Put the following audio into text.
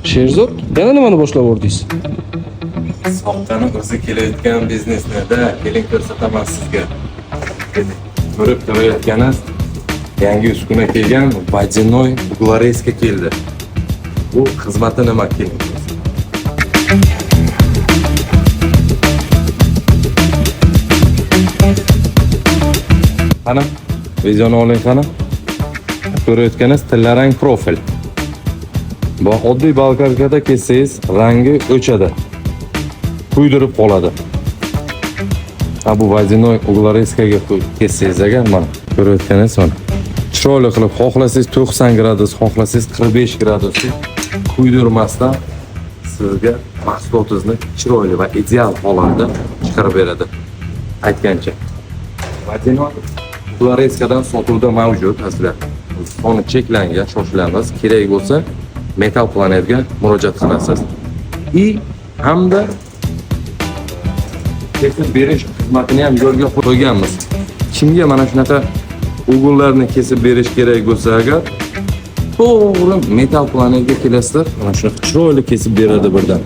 Sherzod, yana nimani boshlab o'rdingiz? Soxtani o'zi kelayotgan bizneslarda keling ko'rsataman sizga. Ko'rib turayotganingiz yangi uskuna kelgan Vodinoy Uglareska keldi. Bu xizmati nima keling? Qani, videoni oling qani. Ko'rayotganingiz tillarang profil. Bu oddiy balkarkada kessangiz rangi o'chadi. Kuydirib qoladi. Bu Vodinoy Uglareskaga kessangiz agar mana ko'rayotganingiz mana. Chiroyli qilib xohlasangiz 90 gradus, xohlasangiz 45 gradus kuydirmasdan sizga mahsulotingizni chiroyli va ideal holatda chiqarib beradi. Aytgancha. Vodinoy Uglareskadan sotuvda mavjud aslida. Soni cheklangan, shoshilamiz. Kerak bo'lsa Metal Planetga murojaat qilasiz. Hamda kesib berish xizmatini ham yo'lga qo'yganmiz. Kimga mana shunaqa ugunlarni kesib berish kerak bo'lsa agar to'g'ri Metal Planetga kelasizlar, mana shunaqa chiroyli kesib beradi birdan.